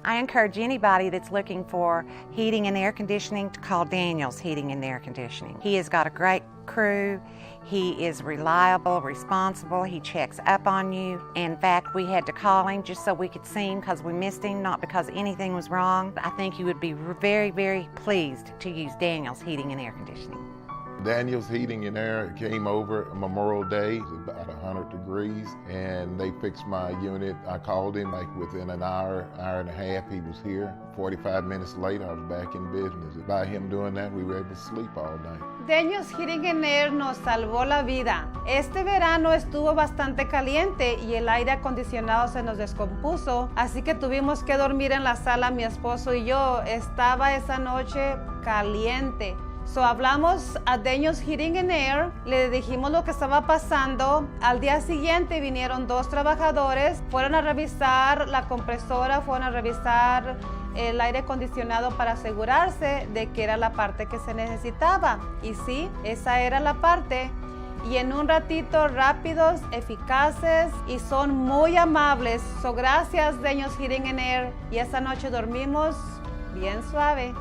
I encourage anybody that's looking for heating and air conditioning to call Daniels Heating and Air Conditioning. He has got a great crew. He is reliable, responsible. He checks up on you. In fact, we had to call him just so we could see him because we missed him, not because anything was wrong. I think you would be very, very pleased to use Daniels Heating and Air Conditioning. Daniels Heating and Air came over Memorial Day, about 100 degrees, and they fixed my unit. I called him like within an hour and a half, he was here. 45 minutes later, I was back in business. By him doing that, we were able to sleep all night. Daniels Heating and Air nos salvó la vida. Este verano estuvo bastante caliente y el aire acondicionado se nos descompuso, así que tuvimos que dormir en la sala, mi esposo y yo. Estaba esa noche caliente. So hablamos a Daniels Heating and Air, le dijimos lo que estaba pasando. Al día siguiente vinieron 2 trabajadores, fueron a revisar la compresora, fueron a revisar el aire acondicionado para asegurarse de que era la parte que se necesitaba. Y sí, esa era la parte. Y en un ratito, rápidos, eficaces y son muy amables. So gracias Daniels Heating and Air. Y esa noche dormimos bien suave.